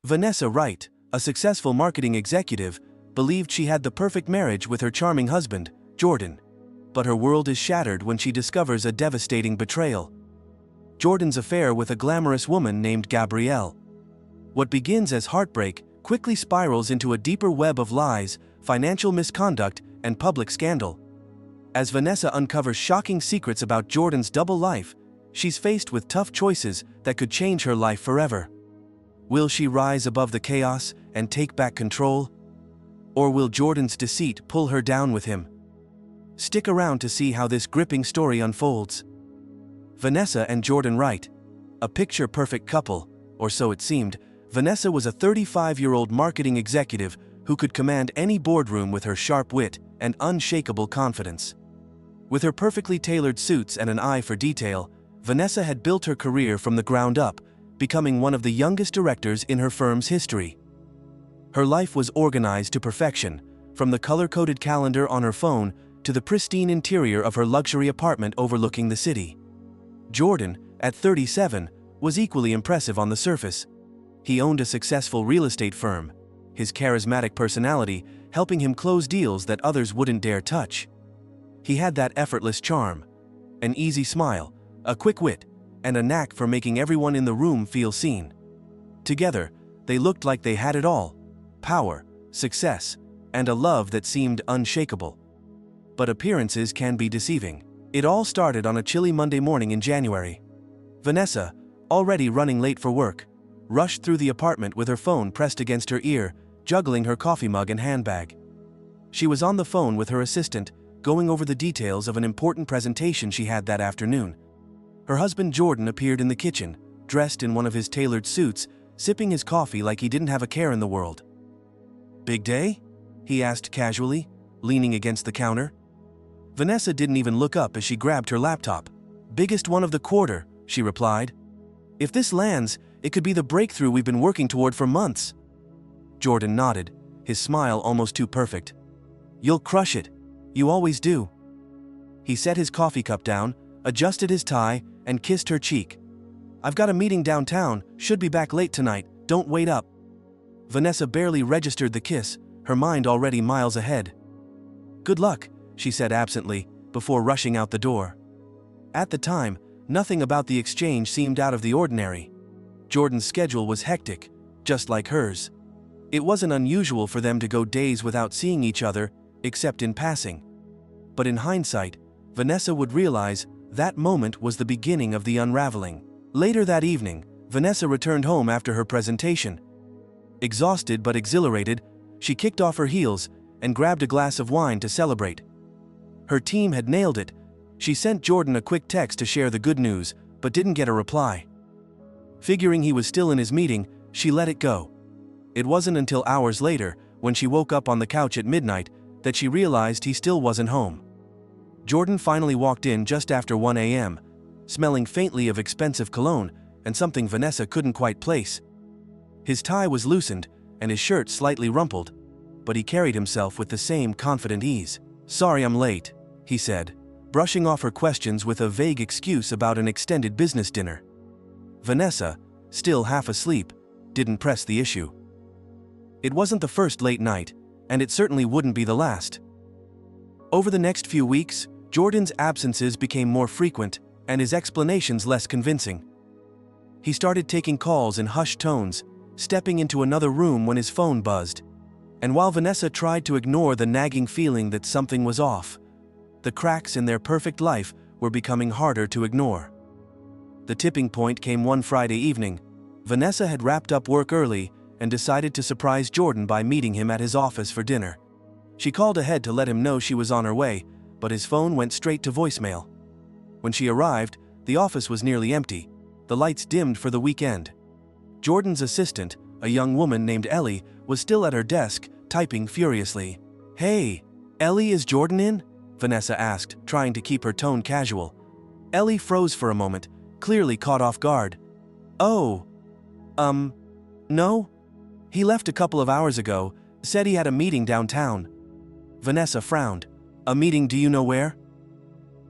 Vanessa Wright, a successful marketing executive, believed she had the perfect marriage with her charming husband, Jordan. But her world is shattered when she discovers a devastating betrayal. Jordan's affair with a glamorous woman named Gabrielle. What begins as heartbreak quickly spirals into a deeper web of lies, financial misconduct, and public scandal. As Vanessa uncovers shocking secrets about Jordan's double life, she's faced with tough choices that could change her life forever. Will she rise above the chaos and take back control? Or will Jordan's deceit pull her down with him? Stick around to see how this gripping story unfolds. Vanessa and Jordan Wright. A picture-perfect couple, or so it seemed. Vanessa was a 35-year-old marketing executive who could command any boardroom with her sharp wit and unshakable confidence. With her perfectly tailored suits and an eye for detail, Vanessa had built her career from the ground up, becoming one of the youngest directors in her firm's history. Her life was organized to perfection, from the color-coded calendar on her phone to the pristine interior of her luxury apartment overlooking the city. Jordan, at 37, was equally impressive on the surface. He owned a successful real estate firm, his charismatic personality helping him close deals that others wouldn't dare touch. He had that effortless charm, an easy smile, a quick wit, and a knack for making everyone in the room feel seen. Together, they looked like they had it all: power, success, and a love that seemed unshakable. But appearances can be deceiving. It all started on a chilly Monday morning in January. Vanessa, already running late for work, rushed through the apartment with her phone pressed against her ear, juggling her coffee mug and handbag. She was on the phone with her assistant, going over the details of an important presentation she had that afternoon. Her husband Jordan appeared in the kitchen, dressed in one of his tailored suits, sipping his coffee like he didn't have a care in the world. "Big day?" he asked casually, leaning against the counter. Vanessa didn't even look up as she grabbed her laptop. "Biggest one of the quarter," she replied. "If this lands, it could be the breakthrough we've been working toward for months." Jordan nodded, his smile almost too perfect. "You'll crush it. You always do." He set his coffee cup down, adjusted his tie, and kissed her cheek. "I've got a meeting downtown, should be back late tonight, don't wait up." Vanessa barely registered the kiss, her mind already miles ahead. "Good luck," she said absently, before rushing out the door. At the time, nothing about the exchange seemed out of the ordinary. Jordan's schedule was hectic, just like hers. It wasn't unusual for them to go days without seeing each other, except in passing. But in hindsight, Vanessa would realize that moment was the beginning of the unraveling. Later that evening, Vanessa returned home after her presentation. Exhausted but exhilarated, she kicked off her heels and grabbed a glass of wine to celebrate. Her team had nailed it. She sent Jordan a quick text to share the good news, but didn't get a reply. Figuring he was still in his meeting, she let it go. It wasn't until hours later, when she woke up on the couch at midnight, that she realized he still wasn't home. Jordan finally walked in just after 1 a.m., smelling faintly of expensive cologne and something Vanessa couldn't quite place. His tie was loosened and his shirt slightly rumpled, but he carried himself with the same confident ease. "Sorry I'm late," he said, brushing off her questions with a vague excuse about an extended business dinner. Vanessa, still half asleep, didn't press the issue. It wasn't the first late night, and it certainly wouldn't be the last. Over the next few weeks, Jordan's absences became more frequent and his explanations less convincing. He started taking calls in hushed tones, stepping into another room when his phone buzzed. And while Vanessa tried to ignore the nagging feeling that something was off, the cracks in their perfect life were becoming harder to ignore. The tipping point came one Friday evening. Vanessa had wrapped up work early and decided to surprise Jordan by meeting him at his office for dinner. She called ahead to let him know she was on her way, but his phone went straight to voicemail. When she arrived, the office was nearly empty, the lights dimmed for the weekend. Jordan's assistant, a young woman named Ellie, was still at her desk, typing furiously. "Hey, Ellie, is Jordan in?" Vanessa asked, trying to keep her tone casual. Ellie froze for a moment, clearly caught off guard. "Oh, no? He left a couple of hours ago, said he had a meeting downtown." Vanessa frowned. "A meeting, do you know where?"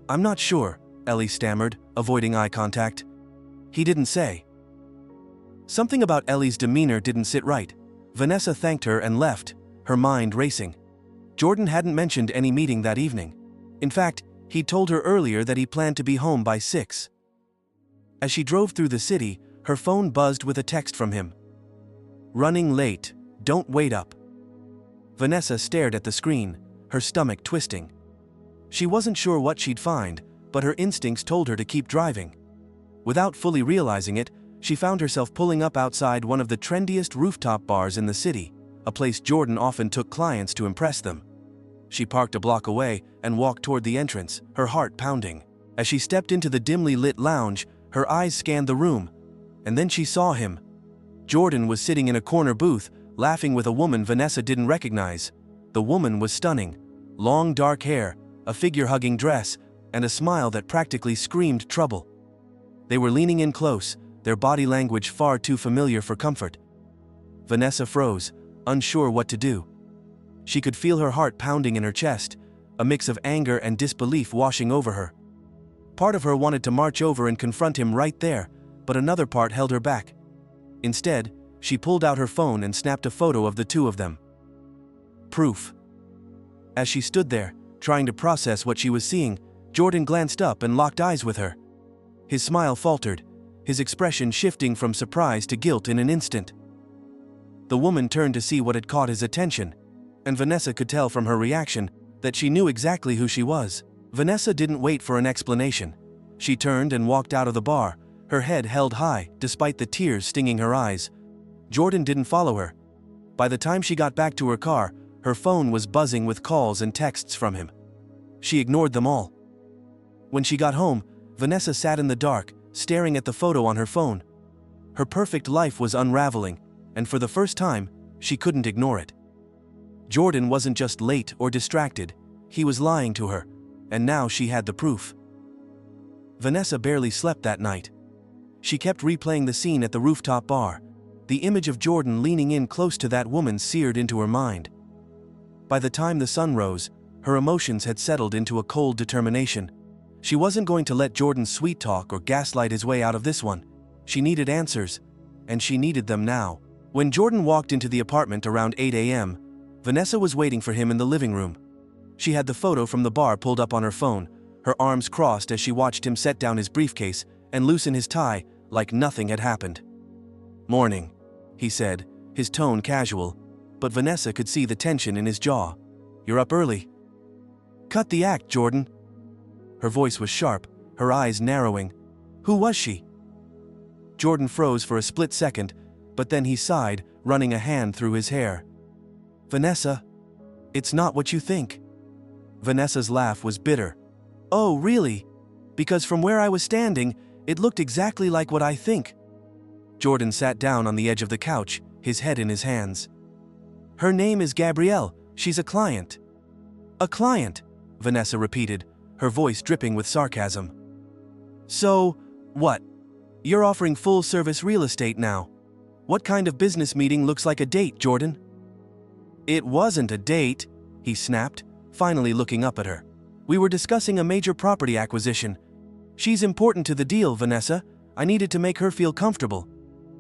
"I'm not sure," Ellie stammered, avoiding eye contact. "He didn't say." Something about Ellie's demeanor didn't sit right. Vanessa thanked her and left, her mind racing. Jordan hadn't mentioned any meeting that evening. In fact, he'd told her earlier that he planned to be home by 6. As she drove through the city, her phone buzzed with a text from him. "Running late, don't wait up." Vanessa stared at the screen, her stomach twisting. She wasn't sure what she'd find, but her instincts told her to keep driving. Without fully realizing it, she found herself pulling up outside one of the trendiest rooftop bars in the city, a place Jordan often took clients to impress them. She parked a block away and walked toward the entrance, her heart pounding. As she stepped into the dimly lit lounge, her eyes scanned the room, and then she saw him. Jordan was sitting in a corner booth, laughing with a woman Vanessa didn't recognize. The woman was stunning. Long dark hair, a figure-hugging dress, and a smile that practically screamed trouble. They were leaning in close, their body language far too familiar for comfort. Vanessa froze, unsure what to do. She could feel her heart pounding in her chest, a mix of anger and disbelief washing over her. Part of her wanted to march over and confront him right there, but another part held her back. Instead, she pulled out her phone and snapped a photo of the two of them. Proof. As she stood there, trying to process what she was seeing, Jordan glanced up and locked eyes with her. His smile faltered, his expression shifting from surprise to guilt in an instant. The woman turned to see what had caught his attention, and Vanessa could tell from her reaction that she knew exactly who she was. Vanessa didn't wait for an explanation. She turned and walked out of the bar, her head held high despite the tears stinging her eyes. Jordan didn't follow her. By the time she got back to her car, her phone was buzzing with calls and texts from him. She ignored them all. When she got home, Vanessa sat in the dark, staring at the photo on her phone. Her perfect life was unraveling, and for the first time, she couldn't ignore it. Jordan wasn't just late or distracted, he was lying to her, and now she had the proof. Vanessa barely slept that night. She kept replaying the scene at the rooftop bar. The image of Jordan leaning in close to that woman seared into her mind. By the time the sun rose, her emotions had settled into a cold determination. She wasn't going to let Jordan sweet talk or gaslight his way out of this one. She needed answers, and she needed them now. When Jordan walked into the apartment around 8 a.m., Vanessa was waiting for him in the living room. She had the photo from the bar pulled up on her phone, her arms crossed as she watched him set down his briefcase and loosen his tie like nothing had happened. "Morning," he said, his tone casual, but Vanessa could see the tension in his jaw. "You're up early." "Cut the act, Jordan." Her voice was sharp, her eyes narrowing. "Who was she?" Jordan froze for a split second, but then he sighed, running a hand through his hair. "Vanessa, it's not what you think." Vanessa's laugh was bitter. "Oh, really? Because from where I was standing, it looked exactly like what I think." Jordan sat down on the edge of the couch, his head in his hands. "Her name is Gabrielle. She's a client." "A client," Vanessa repeated, her voice dripping with sarcasm. "So, what? You're offering full-service real estate now. What kind of business meeting looks like a date, Jordan?" "It wasn't a date," he snapped, finally looking up at her. "We were discussing a major property acquisition. She's important to the deal, Vanessa. I needed to make her feel comfortable."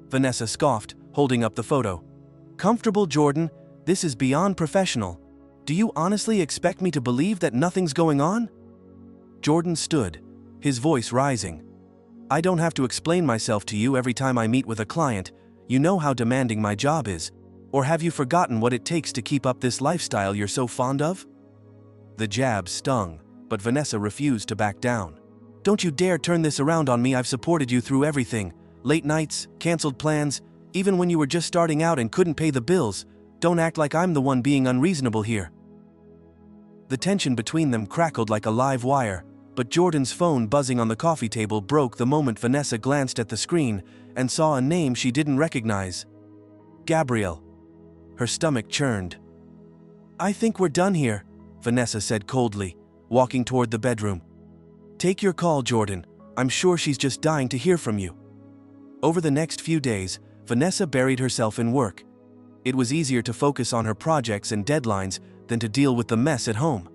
Vanessa scoffed, holding up the photo. "Comfortable, Jordan? This is beyond professional. Do you honestly expect me to believe that nothing's going on?" Jordan stood, his voice rising. "I don't have to explain myself to you every time I meet with a client. You know how demanding my job is. Or have you forgotten what it takes to keep up this lifestyle you're so fond of?" The jab stung, but Vanessa refused to back down. "Don't you dare turn this around on me. I've supported you through everything. Late nights, canceled plans, even when you were just starting out and couldn't pay the bills. Don't act like I'm the one being unreasonable here." The tension between them crackled like a live wire, but Jordan's phone buzzing on the coffee table broke the moment Vanessa glanced at the screen and saw a name she didn't recognize. Gabrielle. Her stomach churned. "I think we're done here," Vanessa said coldly, walking toward the bedroom. "Take your call, Jordan. I'm sure she's just dying to hear from you." Over the next few days, Vanessa buried herself in work. It was easier to focus on her projects and deadlines than to deal with the mess at home.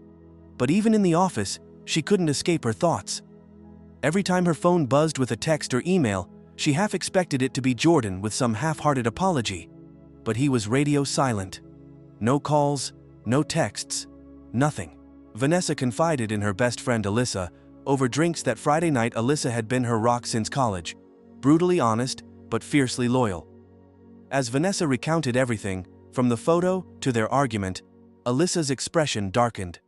But even in the office, she couldn't escape her thoughts. Every time her phone buzzed with a text or email, She half expected it to be Jordan with some half-hearted apology, but he was radio silent. No calls, no texts, nothing. Vanessa confided in her best friend Alyssa over drinks that Friday night Alyssa had been her rock since college, brutally honest but fiercely loyal. As Vanessa recounted everything, from the photo to their argument, Alyssa's expression darkened.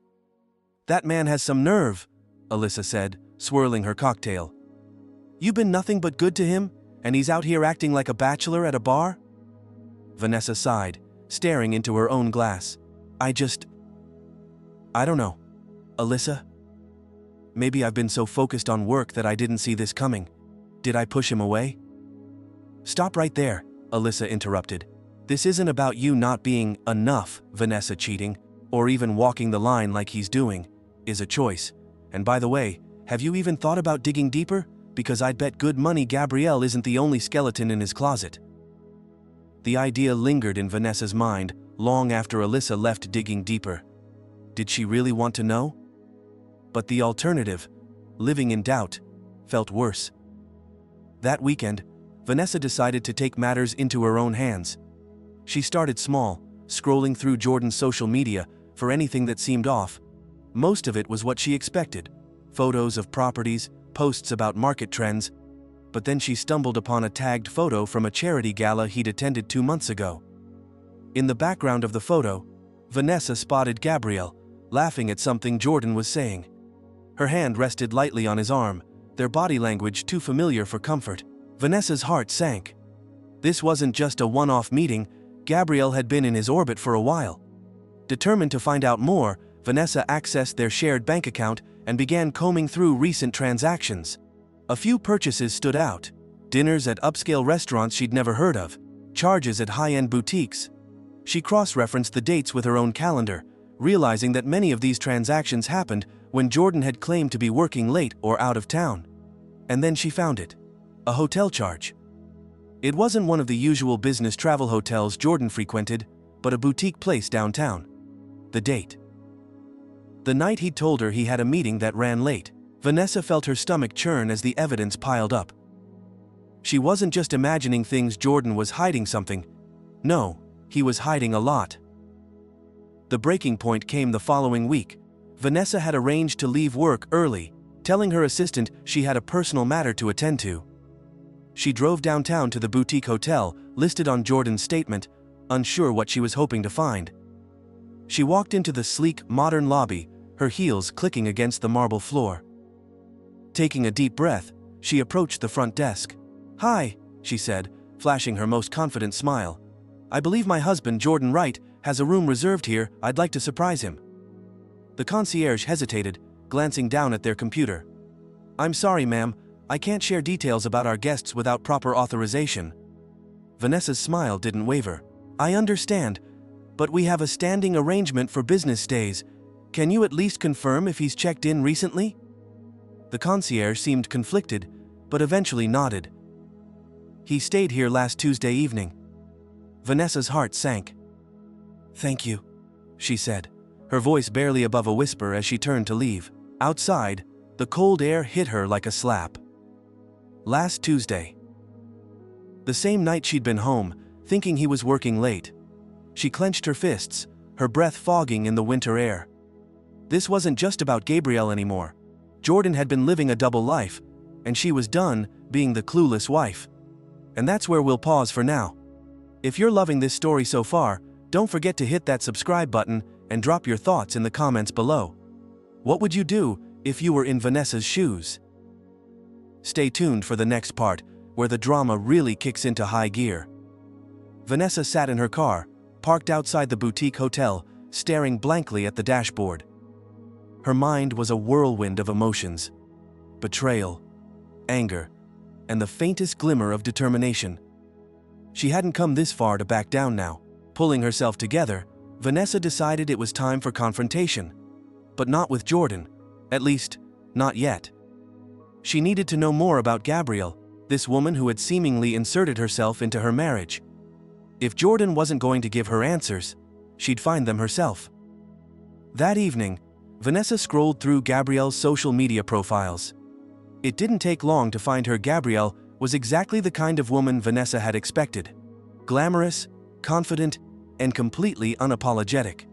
"That man has some nerve," Alyssa said, swirling her cocktail. "You've been nothing but good to him, and he's out here acting like a bachelor at a bar?" Vanessa sighed, staring into her own glass. I don't know. Alyssa? Maybe I've been so focused on work that I didn't see this coming. Did I push him away?" "Stop right there," Alyssa interrupted. "This isn't about you not being enough, Vanessa. Cheating, or even walking the line like he's doing, is a choice. And by the way, have you even thought about digging deeper? Because I'd bet good money Gabrielle isn't the only skeleton in his closet." The idea lingered in Vanessa's mind long after Alyssa left. Digging deeper. Did she really want to know? But the alternative, living in doubt, felt worse. That weekend, Vanessa decided to take matters into her own hands. She started small, scrolling through Jordan's social media for anything that seemed off. Most of it was what she expected: photos of properties, posts about market trends. But then she stumbled upon a tagged photo from a charity gala he'd attended 2 months ago. In the background of the photo, Vanessa spotted Gabrielle, laughing at something Jordan was saying. Her hand rested lightly on his arm, their body language too familiar for comfort. Vanessa's heart sank. This wasn't just a one-off meeting, Gabrielle had been in his orbit for a while. Determined to find out more, Vanessa accessed their shared bank account and began combing through recent transactions. A few purchases stood out: dinners at upscale restaurants she'd never heard of, charges at high-end boutiques. She cross-referenced the dates with her own calendar, realizing that many of these transactions happened when Jordan had claimed to be working late or out of town. And then she found it: a hotel charge. It wasn't one of the usual business travel hotels Jordan frequented, but a boutique place downtown. The date: the night he'd told her he had a meeting that ran late. Vanessa felt her stomach churn as the evidence piled up. She wasn't just imagining things. Jordan was hiding something. No, he was hiding a lot. The breaking point came the following week. Vanessa had arranged to leave work early, telling her assistant she had a personal matter to attend to. She drove downtown to the boutique hotel listed on Jordan's statement, unsure what she was hoping to find. She walked into the sleek, modern lobby, her heels clicking against the marble floor. Taking a deep breath, she approached the front desk. "Hi," she said, flashing her most confident smile. "I believe my husband, Jordan Wright, has a room reserved here. I'd like to surprise him." The concierge hesitated, glancing down at their computer. "I'm sorry, ma'am, I can't share details about our guests without proper authorization." Vanessa's smile didn't waver. "I understand, but we have a standing arrangement for business days. Can you at least confirm if he's checked in recently?" The concierge seemed conflicted, but eventually nodded. "He stayed here last Tuesday evening." Vanessa's heart sank. "Thank you," she said, her voice barely above a whisper as she turned to leave. Outside, the cold air hit her like a slap. Last Tuesday. The same night she'd been home, thinking he was working late. She clenched her fists, her breath fogging in the winter air. This wasn't just about Gabrielle anymore. Jordan had been living a double life, and she was done being the clueless wife. And that's where we'll pause for now. If you're loving this story so far, don't forget to hit that subscribe button and drop your thoughts in the comments below. What would you do if you were in Vanessa's shoes? Stay tuned for the next part, where the drama really kicks into high gear. Vanessa sat in her car, parked outside the boutique hotel, staring blankly at the dashboard. Her mind was a whirlwind of emotions: betrayal, anger, and the faintest glimmer of determination. She hadn't come this far to back down now. Pulling herself together, Vanessa decided it was time for confrontation. But not with Jordan. At least, not yet. She needed to know more about Gabrielle, this woman who had seemingly inserted herself into her marriage. If Jordan wasn't going to give her answers, she'd find them herself. That evening, Vanessa scrolled through Gabrielle's social media profiles. It didn't take long to find her. Gabrielle was exactly the kind of woman Vanessa had expected. Glamorous, confident, and completely unapologetic.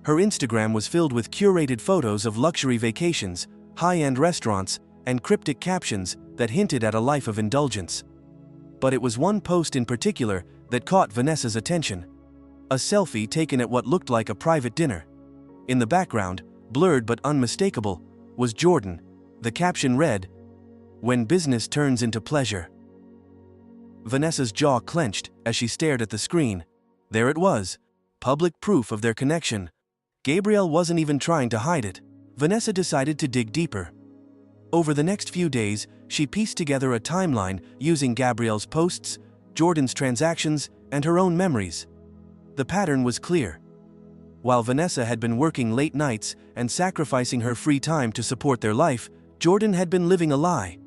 Her Instagram was filled with curated photos of luxury vacations, high-end restaurants, and cryptic captions that hinted at a life of indulgence. But it was one post in particular that caught Vanessa's attention. A selfie taken at what looked like a private dinner. In the background, blurred but unmistakable, was Jordan. The caption read, "When business turns into pleasure." Vanessa's jaw clenched as she stared at the screen. There it was, public proof of their connection. Gabriel wasn't even trying to hide it. Vanessa decided to dig deeper. Over the next few days, she pieced together a timeline using Gabriel's posts, Jordan's transactions, and her own memories. The pattern was clear. While Vanessa had been working late nights and sacrificing her free time to support their life, Jordan had been living a lie.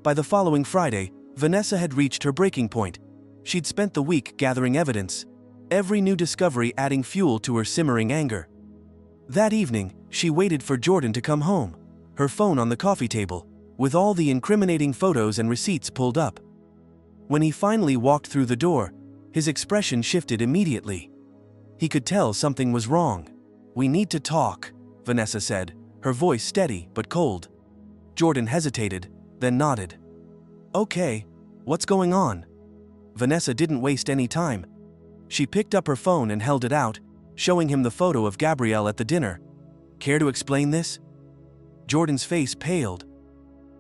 By the following Friday, Vanessa had reached her breaking point. She'd spent the week gathering evidence, every new discovery adding fuel to her simmering anger. That evening, she waited for Jordan to come home, her phone on the coffee table, with all the incriminating photos and receipts pulled up. When he finally walked through the door, his expression shifted immediately. He could tell something was wrong. "We need to talk," Vanessa said, her voice steady but cold. Jordan hesitated, then nodded. "Okay, what's going on?" Vanessa didn't waste any time. She picked up her phone and held it out, showing him the photo of Gabrielle at the dinner. "Care to explain this?" Jordan's face paled.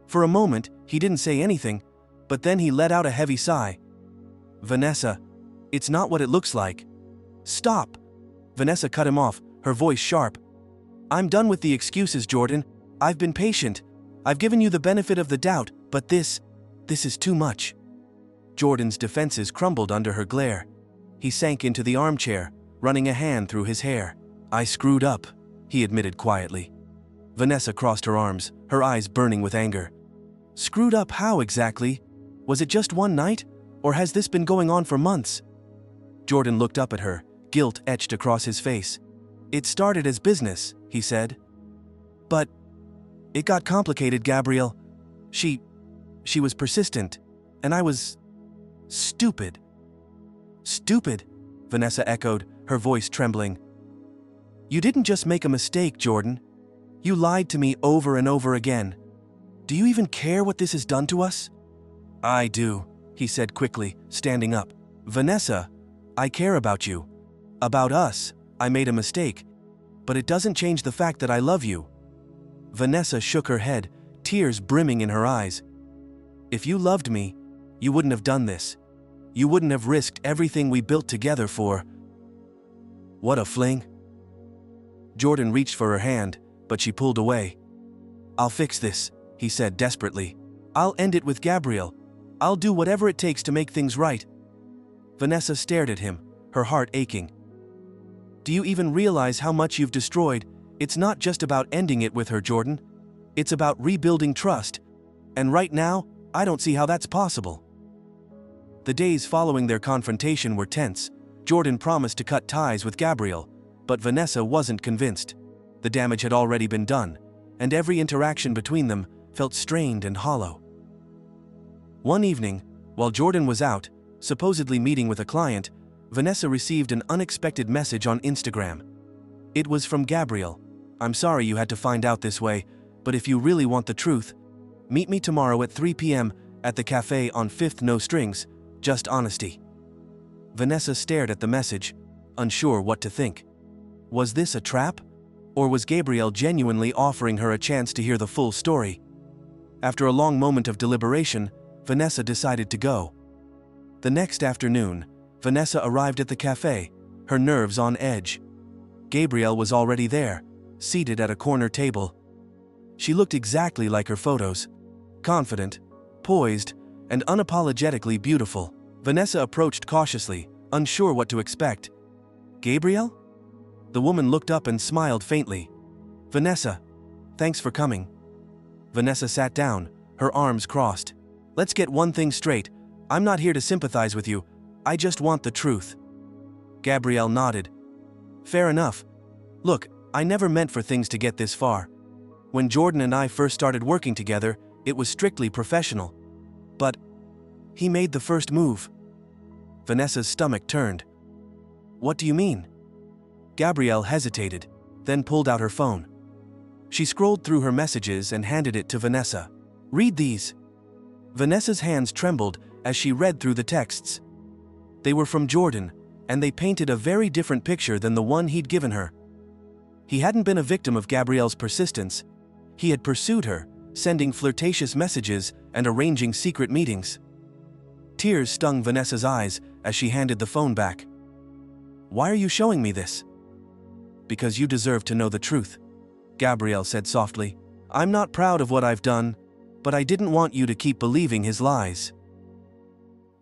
For a moment, he didn't say anything, but then he let out a heavy sigh. "Vanessa, it's not what it looks like." "Stop!" Vanessa cut him off, her voice sharp. "I'm done with the excuses, Jordan. I've been patient. I've given you the benefit of the doubt, but this is too much." Jordan's defenses crumbled under her glare. He sank into the armchair, running a hand through his hair. "I screwed up," he admitted quietly. Vanessa crossed her arms, her eyes burning with anger. "Screwed up how exactly? Was it just one night, or has this been going on for months?" Jordan looked up at her, guilt etched across his face. "It started as business," he said. "But it got complicated, Gabrielle. She was persistent, and I was stupid." "Stupid?" Vanessa echoed, her voice trembling. "You didn't just make a mistake, Jordan. You lied to me over and over again. Do you even care what this has done to us?" "I do," he said quickly, standing up. "Vanessa, I care about you. About us. I made a mistake. But it doesn't change the fact that I love you." Vanessa shook her head, tears brimming in her eyes. "If you loved me, you wouldn't have done this. You wouldn't have risked everything we built together for." "What a fling." Jordan reached for her hand, but she pulled away. "I'll fix this," he said desperately. "I'll end it with Gabrielle. I'll do whatever it takes to make things right." Vanessa stared at him, her heart aching. "Do you even realize how much you've destroyed? It's not just about ending it with her, Jordan. It's about rebuilding trust. And right now, I don't see how that's possible." The days following their confrontation were tense. Jordan promised to cut ties with Gabrielle, but Vanessa wasn't convinced. The damage had already been done, and every interaction between them felt strained and hollow. One evening, while Jordan was out, supposedly meeting with a client, Vanessa received an unexpected message on Instagram. It was from Gabrielle. "I'm sorry you had to find out this way, but if you really want the truth, meet me tomorrow at 3 p.m. at the cafe on 5th, no strings, just honesty." Vanessa stared at the message, unsure what to think. Was this a trap? Or was Gabrielle genuinely offering her a chance to hear the full story? After a long moment of deliberation, Vanessa decided to go. The next afternoon, Vanessa arrived at the cafe, her nerves on edge. Gabrielle was already there, seated at a corner table. She looked exactly like her photos. Confident, poised, and unapologetically beautiful. Vanessa approached cautiously, unsure what to expect. "Gabrielle?" The woman looked up and smiled faintly. "Vanessa, thanks for coming." Vanessa sat down, her arms crossed. "Let's get one thing straight. I'm not here to sympathize with you. I just want the truth." Gabrielle nodded. "Fair enough. Look, I never meant for things to get this far. When Jordan and I first started working together, it was strictly professional. He made the first move. Vanessa's stomach turned. What do you mean? Gabrielle hesitated, then pulled out her phone. She scrolled through her messages and handed it to Vanessa. Read these. Vanessa's hands trembled as she read through the texts. They were from Jordan, and they painted a very different picture than the one he'd given her. He hadn't been a victim of Gabrielle's persistence. He had pursued her, sending flirtatious messages and arranging secret meetings. Tears stung Vanessa's eyes as she handed the phone back. Why are you showing me this? Because you deserve to know the truth, Gabrielle said softly. I'm not proud of what I've done, but I didn't want you to keep believing his lies.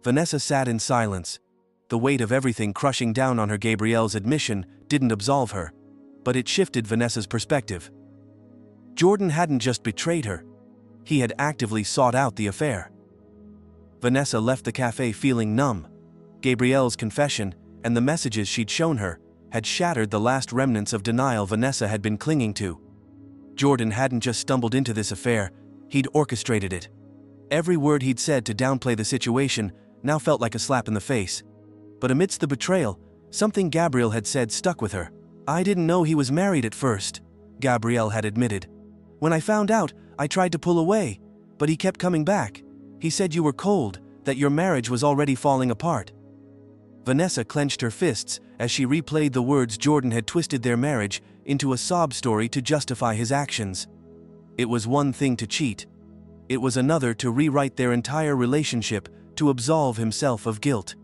Vanessa sat in silence. The weight of everything crushing down on her. Gabrielle's admission didn't absolve her, but it shifted Vanessa's perspective. Jordan hadn't just betrayed her. He had actively sought out the affair. Vanessa left the cafe feeling numb. Gabrielle's confession and the messages she'd shown her had shattered the last remnants of denial Vanessa had been clinging to. Jordan hadn't just stumbled into this affair, he'd orchestrated it. Every word he'd said to downplay the situation now felt like a slap in the face. But amidst the betrayal, something Gabrielle had said stuck with her. I didn't know he was married at first, Gabrielle had admitted. When I found out, I tried to pull away, but he kept coming back. He said you were cold, that your marriage was already falling apart. Vanessa clenched her fists as she replayed the words. Jordan had twisted their marriage into a sob story to justify his actions. It was one thing to cheat. It was another to rewrite their entire relationship to absolve himself of guilt.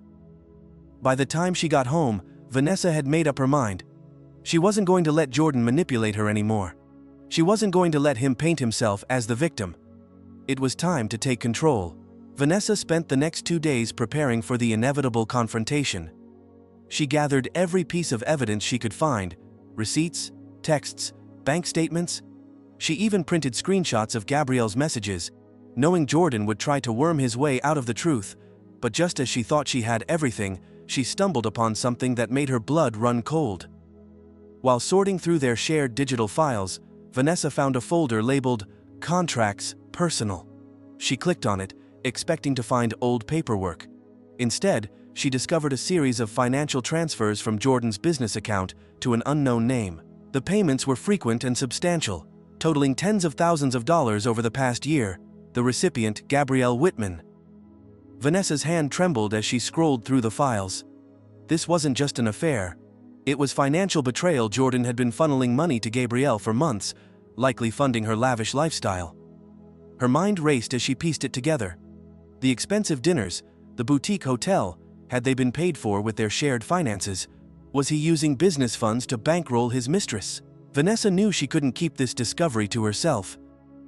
By the time she got home, Vanessa had made up her mind. She wasn't going to let Jordan manipulate her anymore. She wasn't going to let him paint himself as the victim. It was time to take control. Vanessa spent the next 2 days preparing for the inevitable confrontation. She gathered every piece of evidence she could find: receipts, texts, bank statements. She even printed screenshots of Gabrielle's messages, knowing Jordan would try to worm his way out of the truth. But just as she thought she had everything, she stumbled upon something that made her blood run cold. While sorting through their shared digital files, Vanessa found a folder labeled Contracts, Personal. She clicked on it, expecting to find old paperwork. Instead, she discovered a series of financial transfers from Jordan's business account to an unknown name. The payments were frequent and substantial, totaling tens of thousands of dollars over the past year. The recipient, Gabrielle Whitman. Vanessa's hand trembled as she scrolled through the files. This wasn't just an affair. It was financial betrayal. Jordan had been funneling money to Gabrielle for months, likely funding her lavish lifestyle. Her mind raced as she pieced it together. The expensive dinners, the boutique hotel, had they been paid for with their shared finances? Was he using business funds to bankroll his mistress? Vanessa knew she couldn't keep this discovery to herself.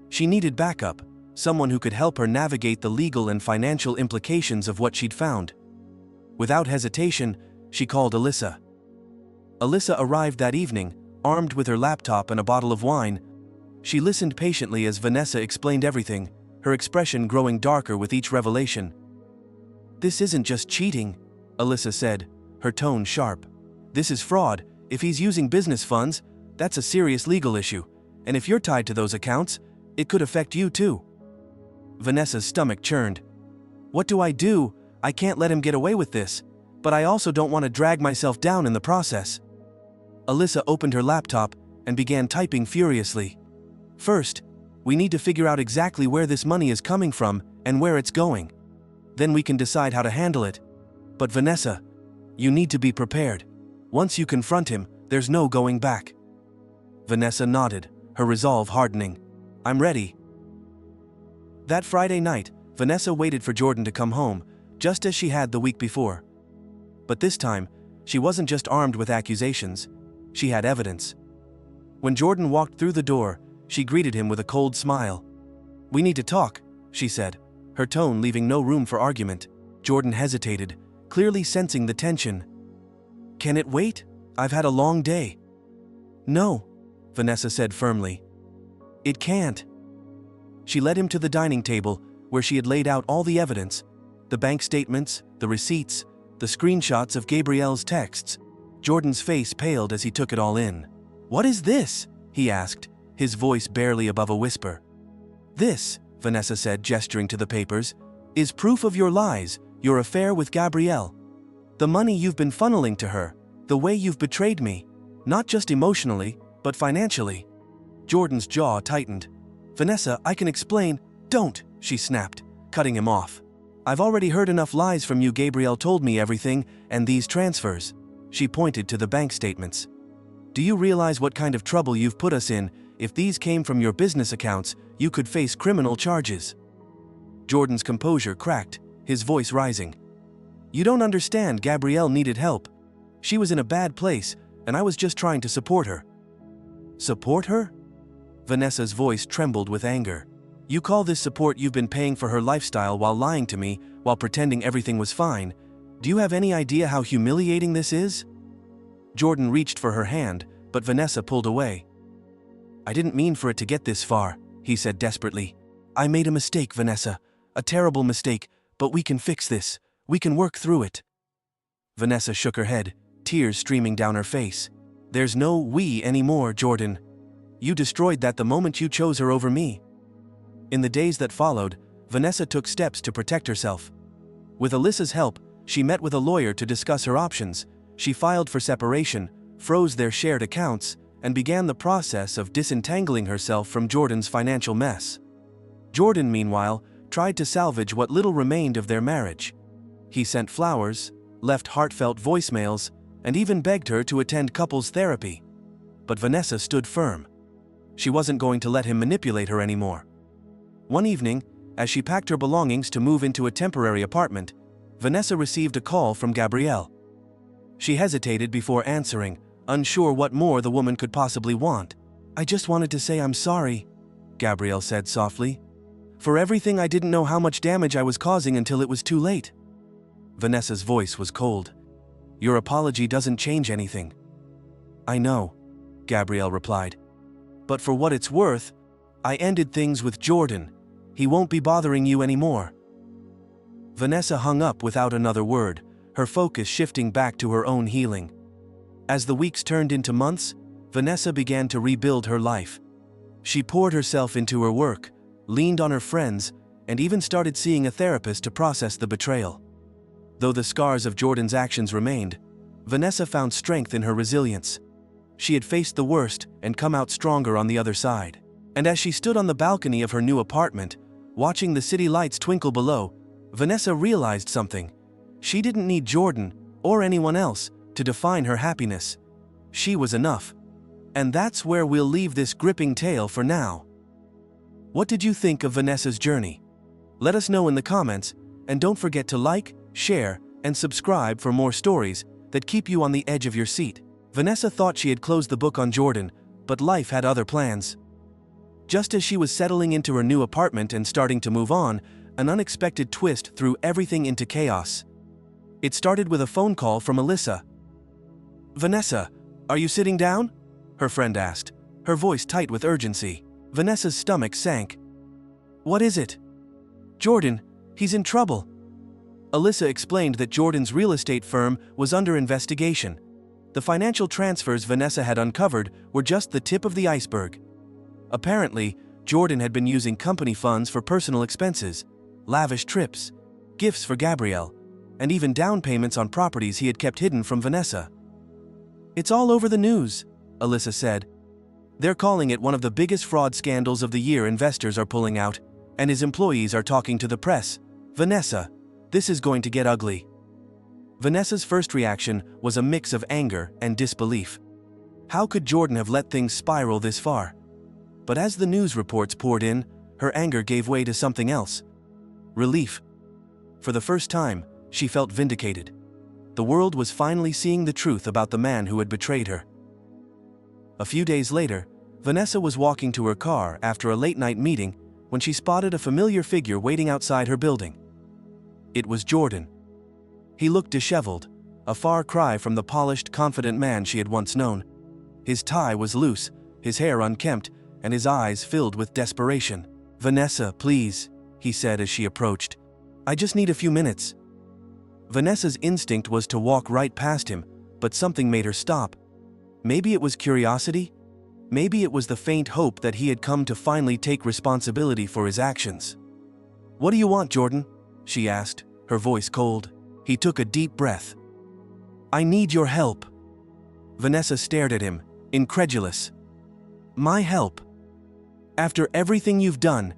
She needed backup, someone who could help her navigate the legal and financial implications of what she'd found. Without hesitation, she called Alyssa. Alyssa arrived that evening, armed with her laptop and a bottle of wine. She listened patiently as Vanessa explained everything, her expression growing darker with each revelation. This isn't just cheating, Alyssa said, her tone sharp. This is fraud. If he's using business funds, that's a serious legal issue, and if you're tied to those accounts, it could affect you too. Vanessa's stomach churned. What do I do? I can't let him get away with this, but I also don't want to drag myself down in the process. Alyssa opened her laptop and began typing furiously. First, we need to figure out exactly where this money is coming from and where it's going. Then we can decide how to handle it. But Vanessa, you need to be prepared. Once you confront him, there's no going back. Vanessa nodded, her resolve hardening. I'm ready. That Friday night, Vanessa waited for Jordan to come home, just as she had the week before. But this time, she wasn't just armed with accusations, she had evidence. When Jordan walked through the door, she greeted him with a cold smile. We need to talk, she said, her tone leaving no room for argument. Jordan hesitated, clearly sensing the tension. Can it wait? I've had a long day. No, Vanessa said firmly. It can't. She led him to the dining table, where she had laid out all the evidence, the bank statements, the receipts, the screenshots of Gabrielle's texts. Jordan's face paled as he took it all in. What is this? He asked, his voice barely above a whisper. This, Vanessa said, gesturing to the papers, is proof of your lies, your affair with Gabrielle. The money you've been funneling to her, the way you've betrayed me, not just emotionally, but financially." Jordan's jaw tightened. "Vanessa, I can explain." "Don't," she snapped, cutting him off. "I've already heard enough lies from you. Gabrielle told me everything, and these transfers." She pointed to the bank statements. "Do you realize what kind of trouble you've put us in? If these came from your business accounts, you could face criminal charges." Jordan's composure cracked, his voice rising. "You don't understand. Gabrielle needed help. She was in a bad place, and I was just trying to support her." "Support her?" Vanessa's voice trembled with anger. "You call this support? You've been paying for her lifestyle while lying to me, while pretending everything was fine. Do you have any idea how humiliating this is?" Jordan reached for her hand, but Vanessa pulled away. "I didn't mean for it to get this far," he said desperately. "I made a mistake, Vanessa. A terrible mistake, but we can fix this. We can work through it." Vanessa shook her head, tears streaming down her face. "There's no we anymore, Jordan. You destroyed that the moment you chose her over me." In the days that followed, Vanessa took steps to protect herself. With Alyssa's help, she met with a lawyer to discuss her options. She filed for separation, froze their shared accounts, and began the process of disentangling herself from Jordan's financial mess. Jordan, meanwhile, tried to salvage what little remained of their marriage. He sent flowers, left heartfelt voicemails, and even begged her to attend couples therapy. But Vanessa stood firm. She wasn't going to let him manipulate her anymore. One evening, as she packed her belongings to move into a temporary apartment, Vanessa received a call from Gabrielle. She hesitated before answering, unsure what more the woman could possibly want. "I just wanted to say I'm sorry," Gabrielle said softly. "For everything. I didn't know how much damage I was causing until it was too late." Vanessa's voice was cold. "Your apology doesn't change anything." "I know," Gabrielle replied. "But for what it's worth, I ended things with Jordan. He won't be bothering you anymore." Vanessa hung up without another word, her focus shifting back to her own healing. As the weeks turned into months, Vanessa began to rebuild her life. She poured herself into her work, leaned on her friends, and even started seeing a therapist to process the betrayal. Though the scars of Jordan's actions remained, Vanessa found strength in her resilience. She had faced the worst and come out stronger on the other side. And as she stood on the balcony of her new apartment, watching the city lights twinkle below, Vanessa realized something. She didn't need Jordan, or anyone else, to define her happiness. She was enough. And that's where we'll leave this gripping tale for now. What did you think of Vanessa's journey? Let us know in the comments, and don't forget to like, share, and subscribe for more stories that keep you on the edge of your seat. Vanessa thought she had closed the book on Jordan, but life had other plans. Just as she was settling into her new apartment and starting to move on, an unexpected twist threw everything into chaos. It started with a phone call from Alyssa. "Vanessa, are you sitting down?" her friend asked, her voice tight with urgency. Vanessa's stomach sank. "What is it?" "Jordan, he's in trouble." Alyssa explained that Jordan's real estate firm was under investigation. The financial transfers Vanessa had uncovered were just the tip of the iceberg. Apparently, Jordan had been using company funds for personal expenses, lavish trips, gifts for Gabrielle, and even down payments on properties he had kept hidden from Vanessa. "It's all over the news," Alyssa said. "They're calling it one of the biggest fraud scandals of the year. Investors are pulling out, and his employees are talking to the press. Vanessa, this is going to get ugly." Vanessa's first reaction was a mix of anger and disbelief. How could Jordan have let things spiral this far? But as the news reports poured in, her anger gave way to something else. Relief. For the first time, she felt vindicated. The world was finally seeing the truth about the man who had betrayed her. A few days later, Vanessa was walking to her car after a late-night meeting when she spotted a familiar figure waiting outside her building. It was Jordan. He looked disheveled, a far cry from the polished, confident man she had once known. His tie was loose, his hair unkempt, and his eyes filled with desperation. "Vanessa, please," he said as she approached. "I just need a few minutes." Vanessa's instinct was to walk right past him, but something made her stop. Maybe it was curiosity? Maybe it was the faint hope that he had come to finally take responsibility for his actions. "What do you want, Jordan?" she asked, her voice cold. He took a deep breath. I need your help. Vanessa stared at him, incredulous. My help? After everything you've done,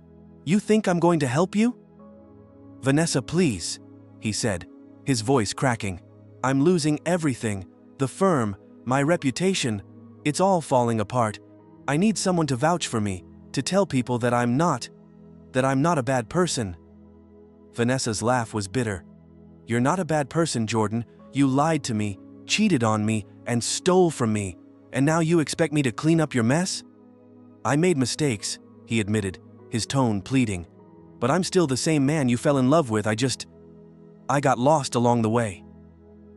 you think I'm going to help you? Vanessa, please, he said, his voice cracking. I'm losing everything, the firm, my reputation, it's all falling apart. I need someone to vouch for me, to tell people that I'm not a bad person. Vanessa's laugh was bitter. You're not a bad person, Jordan. You lied to me, cheated on me, and stole from me, and now you expect me to clean up your mess? I made mistakes, he admitted, his tone pleading. But I'm still the same man you fell in love with. I got lost along the way.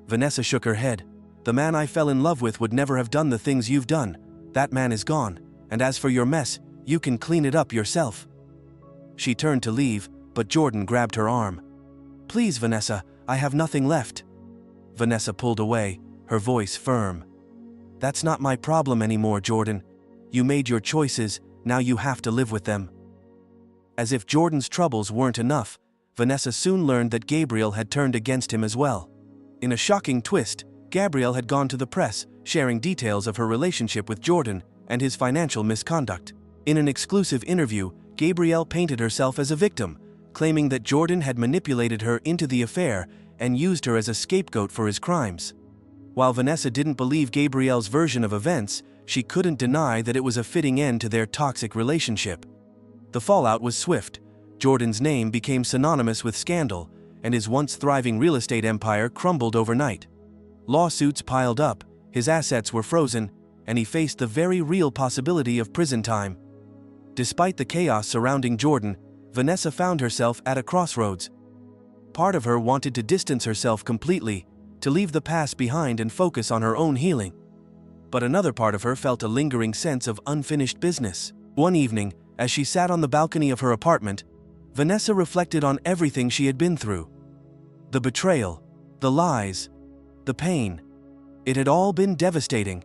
Vanessa shook her head. The man I fell in love with would never have done the things you've done. That man is gone, and as for your mess, you can clean it up yourself. She turned to leave, but Jordan grabbed her arm. Please, Vanessa, I have nothing left. Vanessa pulled away, her voice firm. That's not my problem anymore, Jordan. You made your choices, now you have to live with them. As if Jordan's troubles weren't enough, Vanessa soon learned that Gabriel had turned against him as well. In a shocking twist, Gabrielle had gone to the press, sharing details of her relationship with Jordan and his financial misconduct. In an exclusive interview, Gabrielle painted herself as a victim, claiming that Jordan had manipulated her into the affair and used her as a scapegoat for his crimes. While Vanessa didn't believe Gabrielle's version of events, she couldn't deny that it was a fitting end to their toxic relationship. The fallout was swift. Jordan's name became synonymous with scandal, and his once thriving real estate empire crumbled overnight. Lawsuits piled up, his assets were frozen, and he faced the very real possibility of prison time. Despite the chaos surrounding Jordan, Vanessa found herself at a crossroads. Part of her wanted to distance herself completely, to leave the past behind and focus on her own healing. But another part of her felt a lingering sense of unfinished business. One evening, as she sat on the balcony of her apartment, Vanessa reflected on everything she had been through. The betrayal, the lies, the pain. It had all been devastating.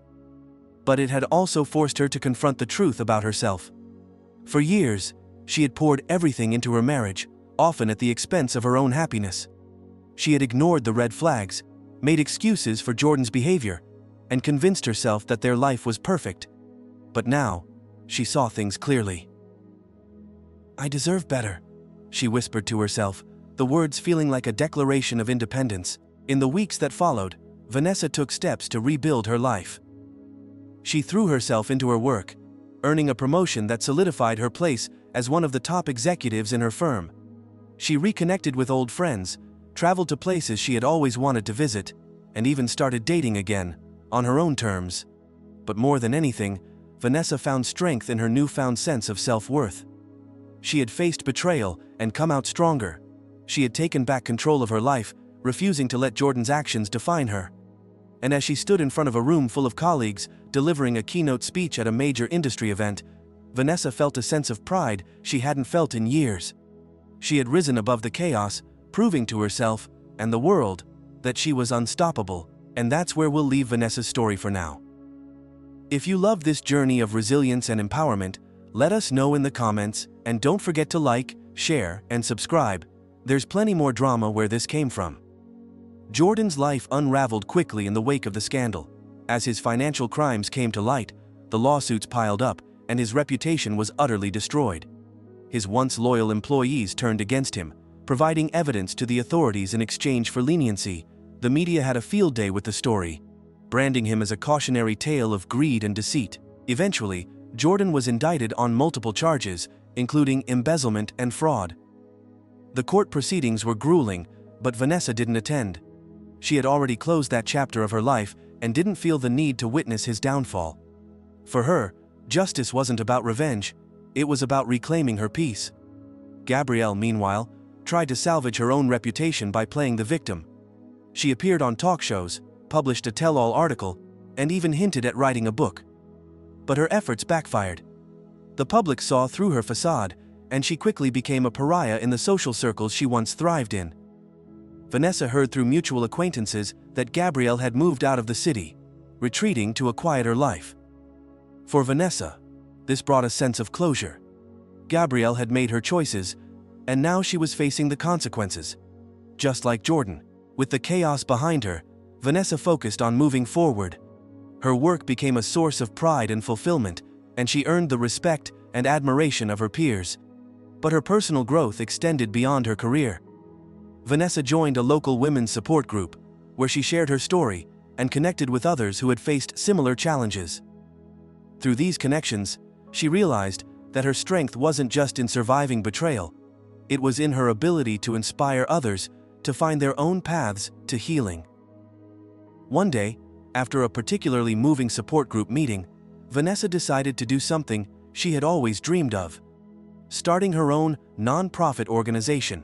But it had also forced her to confront the truth about herself. For years, she had poured everything into her marriage, often at the expense of her own happiness. She had ignored the red flags, made excuses for Jordan's behavior, and convinced herself that their life was perfect. But now, she saw things clearly. I deserve better, she whispered to herself, the words feeling like a declaration of independence. In the weeks that followed, Vanessa took steps to rebuild her life. She threw herself into her work, earning a promotion that solidified her place as one of the top executives in her firm. She reconnected with old friends, traveled to places she had always wanted to visit, and even started dating again, on her own terms. But more than anything, Vanessa found strength in her newfound sense of self-worth. She had faced betrayal and come out stronger. She had taken back control of her life, refusing to let Jordan's actions define her. And as she stood in front of a room full of colleagues, delivering a keynote speech at a major industry event, Vanessa felt a sense of pride she hadn't felt in years. She had risen above the chaos, proving to herself and the world that she was unstoppable, and that's where we'll leave Vanessa's story for now. If you love this journey of resilience and empowerment, let us know in the comments, and don't forget to like, share, and subscribe. There's plenty more drama where this came from. Jordan's life unraveled quickly in the wake of the scandal. As his financial crimes came to light, the lawsuits piled up, and his reputation was utterly destroyed. His once loyal employees turned against him, providing evidence to the authorities in exchange for leniency. The media had a field day with the story, branding him as a cautionary tale of greed and deceit. Eventually, Jordan was indicted on multiple charges, including embezzlement and fraud. The court proceedings were grueling, but Vanessa didn't attend. She had already closed that chapter of her life and didn't feel the need to witness his downfall. For her, justice wasn't about revenge, it was about reclaiming her peace. Gabrielle, meanwhile, tried to salvage her own reputation by playing the victim. She appeared on talk shows, published a tell-all article, and even hinted at writing a book. But her efforts backfired. The public saw through her facade, and she quickly became a pariah in the social circles she once thrived in. Vanessa heard through mutual acquaintances that Gabrielle had moved out of the city, retreating to a quieter life. For Vanessa, this brought a sense of closure. Gabrielle had made her choices, and now she was facing the consequences. Just like Jordan, with the chaos behind her, Vanessa focused on moving forward. Her work became a source of pride and fulfillment, and she earned the respect and admiration of her peers. But her personal growth extended beyond her career. Vanessa joined a local women's support group, where she shared her story and connected with others who had faced similar challenges. Through these connections, she realized that her strength wasn't just in surviving betrayal, it was in her ability to inspire others to find their own paths to healing. One day, after a particularly moving support group meeting, Vanessa decided to do something she had always dreamed of: starting her own non-profit organization.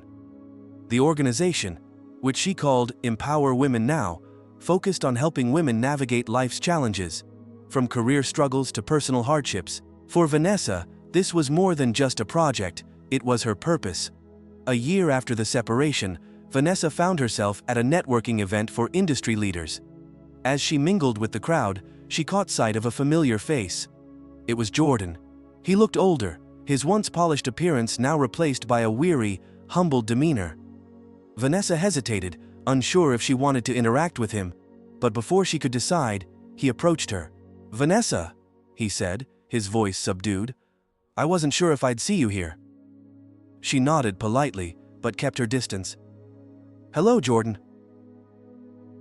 The organization, which she called Empower Women Now, focused on helping women navigate life's challenges, from career struggles to personal hardships. For Vanessa, this was more than just a project, it was her purpose. A year after the separation, Vanessa found herself at a networking event for industry leaders. As she mingled with the crowd, she caught sight of a familiar face. It was Jordan. He looked older, his once polished appearance now replaced by a weary, humbled demeanor. Vanessa hesitated, unsure if she wanted to interact with him, but before she could decide, he approached her. "Vanessa," he said, his voice subdued, "I wasn't sure if I'd see you here." She nodded politely, but kept her distance. "Hello, Jordan."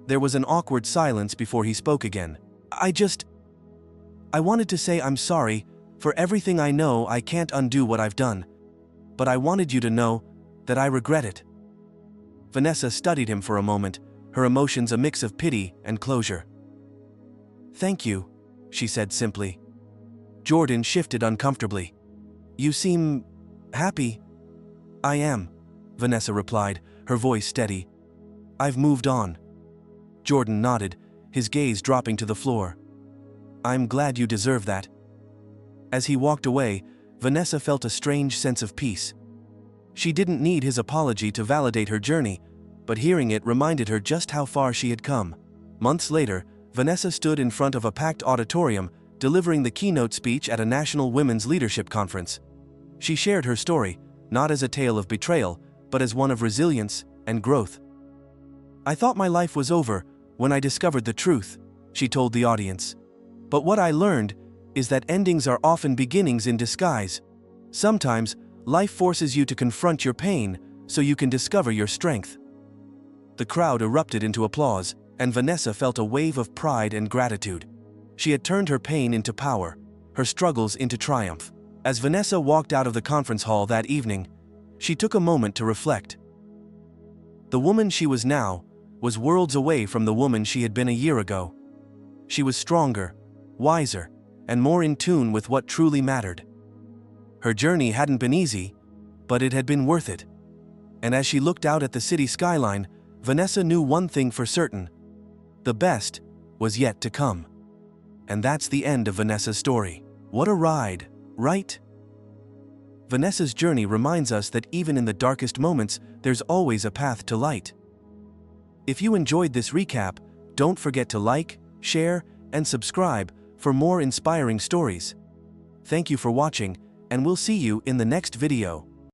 There was an awkward silence before he spoke again. I wanted to say I'm sorry. For everything I know, I can't undo what I've done. But I wanted you to know that I regret it." Vanessa studied him for a moment, her emotions a mix of pity and closure. "Thank you," she said simply. Jordan shifted uncomfortably. "You seem happy." "I am," Vanessa replied, her voice steady. "I've moved on." Jordan nodded, his gaze dropping to the floor. "I'm glad you deserve that." As he walked away, Vanessa felt a strange sense of peace. She didn't need his apology to validate her journey, but hearing it reminded her just how far she had come. Months later, Vanessa stood in front of a packed auditorium, delivering the keynote speech at a national women's leadership conference. She shared her story, not as a tale of betrayal, but as one of resilience and growth. "I thought my life was over when I discovered the truth," she told the audience. "But what I learned is that endings are often beginnings in disguise. Sometimes, life forces you to confront your pain so you can discover your strength." The crowd erupted into applause, and Vanessa felt a wave of pride and gratitude. She had turned her pain into power, her struggles into triumph. As Vanessa walked out of the conference hall that evening, she took a moment to reflect. The woman she was now was worlds away from the woman she had been a year ago. She was stronger, wiser, and more in tune with what truly mattered. Her journey hadn't been easy, but it had been worth it. And as she looked out at the city skyline, Vanessa knew one thing for certain: the best was yet to come. And that's the end of Vanessa's story. What a ride, right? Vanessa's journey reminds us that even in the darkest moments, there's always a path to light. If you enjoyed this recap, don't forget to like, share, and subscribe for more inspiring stories. Thank you for watching, and we'll see you in the next video.